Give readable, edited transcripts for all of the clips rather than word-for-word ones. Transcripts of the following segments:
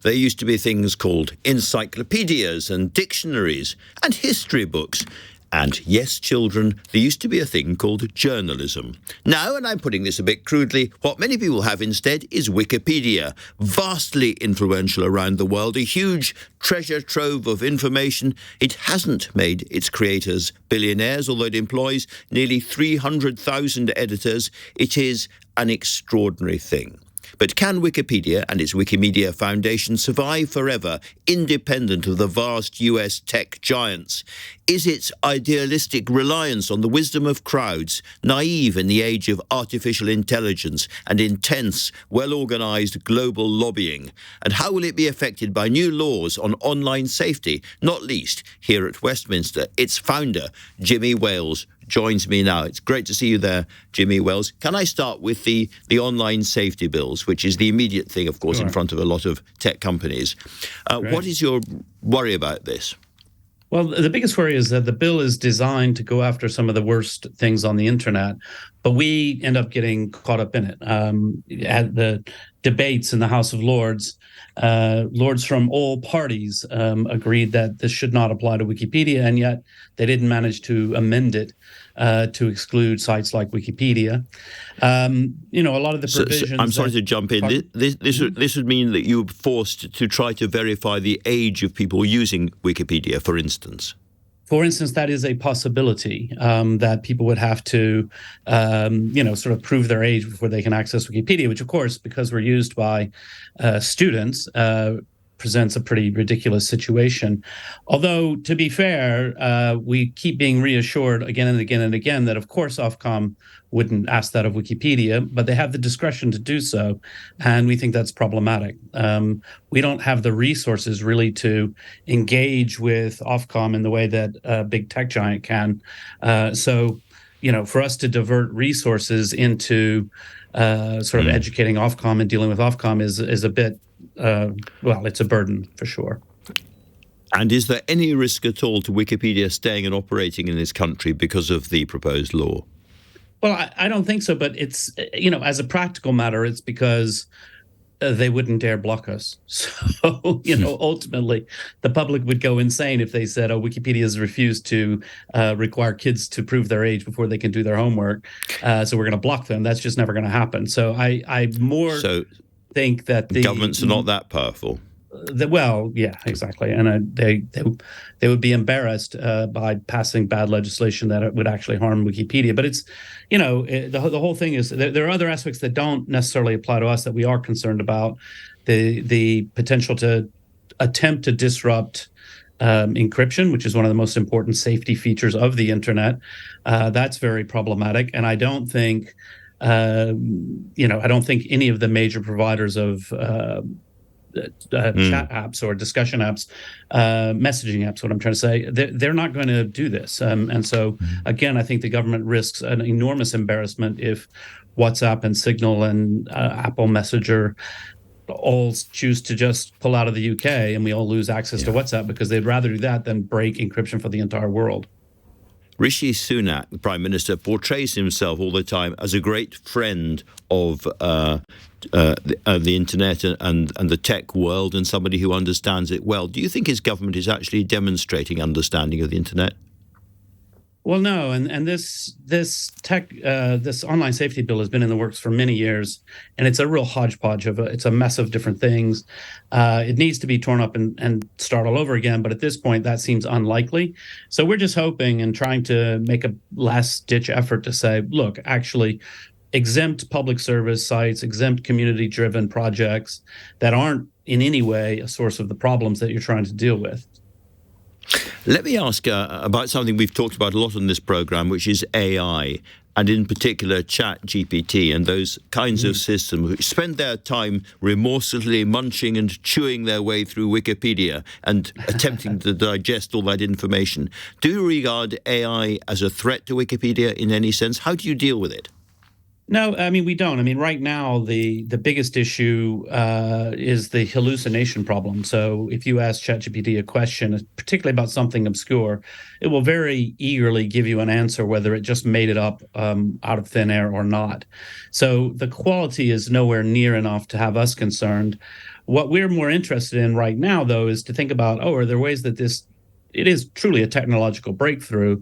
There used to be things called encyclopedias and dictionaries and history books. And yes, children, there used to be a thing called journalism. Now, and I'm putting this a bit crudely, what many people have instead is Wikipedia, vastly influential around the world, a huge treasure trove of information. It hasn't made its creators billionaires, although it employs nearly 300,000 editors. It is an extraordinary thing. But can Wikipedia and its Wikimedia Foundation survive forever, independent of the vast US tech giants? Is its idealistic reliance on the wisdom of crowds naive in the age of artificial intelligence and intense, well-organized global lobbying? And how will it be affected by new laws on online safety, not least here at Westminster? Its founder, Jimmy Wales, joins me now. It's great to see you there, Jimmy Wells. Can I start with the online safety bills, which is the immediate thing, of course, in front of a lot of tech companies? What is your worry about this? Well, the biggest worry is that the bill is designed to go after some of the worst things on the internet, but we end up getting caught up in it. At the debates in the House of Lords, lords from all parties agreed that this should not apply to Wikipedia, and yet they didn't manage to amend it to exclude sites like Wikipedia. A lot of the provisions... I'm sorry to jump in. This would mean that you were forced to try to verify the age of people using Wikipedia, for instance. For instance, that is a possibility, that people would have to, sort of prove their age before they can access Wikipedia, which, of course, because we're used by students, presents a pretty ridiculous situation. Although, to be fair, we keep being reassured again and again and again that, of course, Ofcom wouldn't ask that of Wikipedia, but they have the discretion to do so, and we think that's problematic. We don't have the resources really to engage with Ofcom in the way that a big tech giant can. So, for us to divert resources into sort of educating Ofcom and dealing with Ofcom is a bit, it's a burden for sure. And is there any risk at all to Wikipedia staying and operating in this country because of the proposed law? Well, I don't think so, but it's, as a practical matter, it's because they wouldn't dare block us. So, ultimately, the public would go insane if they said, Wikipedia has refused to require kids to prove their age before they can do their homework. So we're going to block them. That's just never going to happen. So I think that the governments are not that powerful. Yeah, exactly. And they would be embarrassed by passing bad legislation that would actually harm Wikipedia. But it's, the whole thing is there are other aspects that don't necessarily apply to us that we are concerned about. The potential to attempt to disrupt encryption, which is one of the most important safety features of the internet. That's very problematic. And I don't think, I don't think any of the major providers of chat apps or discussion apps, messaging apps, what I'm trying to say, they're not going to do this. And so, again, I think the government risks an enormous embarrassment if WhatsApp and Signal and Apple Messenger all choose to just pull out of the UK and we all lose access to WhatsApp, because they'd rather do that than break encryption for the entire world. Rishi Sunak, the Prime Minister, portrays himself all the time as a great friend of the internet and the tech world, and somebody who understands it well. Do you think his government is actually demonstrating understanding of the internet? Well, no, and this online safety bill has been in the works for many years, and it's a real hodgepodge it's a mess of different things. It needs to be torn up and start all over again, but at this point, that seems unlikely. So we're just hoping and trying to make a last-ditch effort to say, look, actually, exempt public service sites, exempt community-driven projects that aren't in any way a source of the problems that you're trying to deal with. Let me ask about something we've talked about a lot on this program, which is AI, and in particular ChatGPT and those kinds of systems which spend their time remorselessly munching and chewing their way through Wikipedia and attempting to digest all that information. Do you regard AI as a threat to Wikipedia in any sense? How do you deal with it? No, I mean, we don't. I mean, right now, the biggest issue is the hallucination problem. So if you ask ChatGPT a question, particularly about something obscure, it will very eagerly give you an answer, whether it just made it up out of thin air or not. So the quality is nowhere near enough to have us concerned. What we're more interested in right now, though, is to think about, are there ways that it is truly a technological breakthrough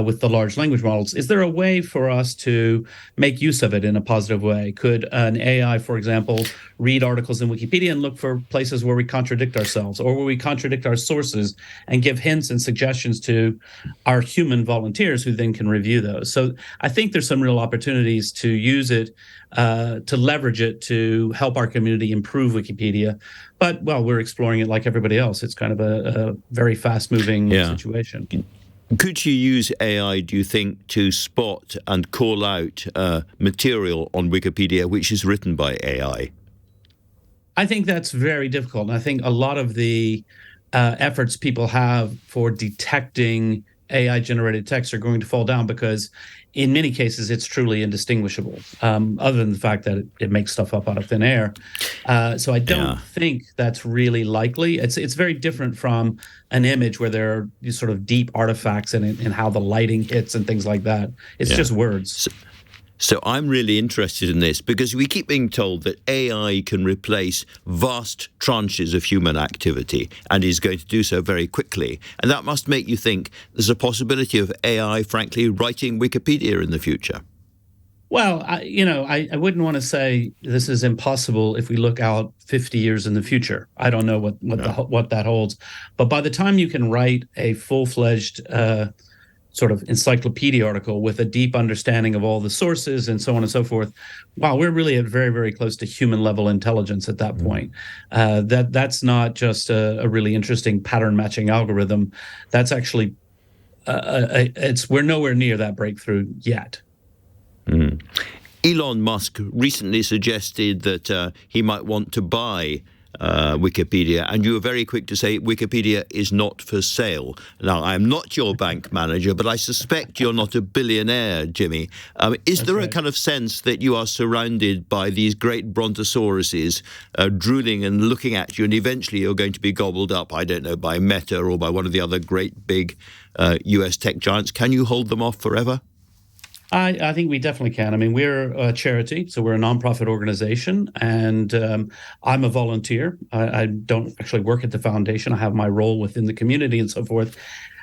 with the large language models. Is there a way for us to make use of it in a positive way? Could an AI, for example, read articles in Wikipedia and look for places where we contradict ourselves or where we contradict our sources and give hints and suggestions to our human volunteers who then can review those? So I think there's some real opportunities to use it, to leverage it to help our community improve Wikipedia. But, well, we're exploring it like everybody else. It's kind of a very fast-moving situation. Could you use AI, do you think, to spot and call out material on Wikipedia which is written by AI? I think that's very difficult. And I think a lot of the efforts people have for detecting AI-generated text are going to fall down because in many cases, it's truly indistinguishable, other than the fact that it makes stuff up out of thin air. So I don't think that's really likely. It's very different from an image where there are these sort of deep artifacts in it and how the lighting hits and things like that. It's just words. So I'm really interested in this because we keep being told that AI can replace vast tranches of human activity and is going to do so very quickly. And that must make you think there's a possibility of AI, frankly, writing Wikipedia in the future. Well, I wouldn't want to say this is impossible if we look out 50 years in the future. I don't know what that holds. But by the time you can write a full-fledged sort of encyclopedia article with a deep understanding of all the sources and so on and so forth, wow, we're really at very, very close to human level intelligence at that point. That's not just a really interesting pattern matching algorithm. That's actually, we're nowhere near that breakthrough yet. Elon Musk recently suggested that he might want to buy Wikipedia, and you were very quick to say Wikipedia is not for sale. Now, I'm not your bank manager, but I suspect you're not a billionaire, Jimmy. Is there a kind of sense that you are surrounded by these great brontosauruses drooling and looking at you, and eventually you're going to be gobbled up, I don't know, by Meta or by one of the other great big US tech giants? Can you hold them off forever? I think we definitely can. I mean, we're a charity, so we're a nonprofit organization, and I'm a volunteer. I don't actually work at the foundation. I have my role within the community and so forth.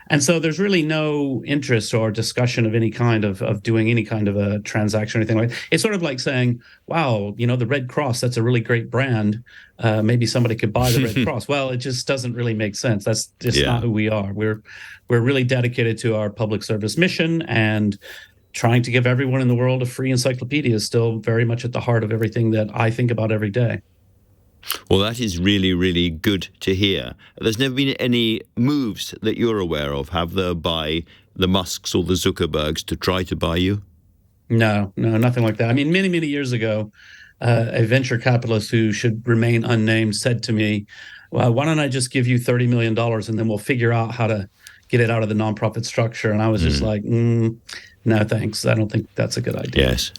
And so there's really no interest or discussion of any kind of doing any kind of a transaction or anything like that. It's sort of like saying, wow, the Red Cross, that's a really great brand. Maybe somebody could buy the Red Cross. Well, it just doesn't really make sense. That's just not who we are. We're really dedicated to our public service mission, and trying to give everyone in the world a free encyclopedia is still very much at the heart of everything that I think about every day. Well, that is really, really good to hear. There's never been any moves that you're aware of, have there, by the Musks or the Zuckerbergs to try to buy you? No, nothing like that. I mean, many, many years ago, a venture capitalist who should remain unnamed said to me, well, why don't I just give you $30 million and then we'll figure out how to get it out of the nonprofit structure? And I was just like, no, thanks. I don't think that's a good idea. Yes.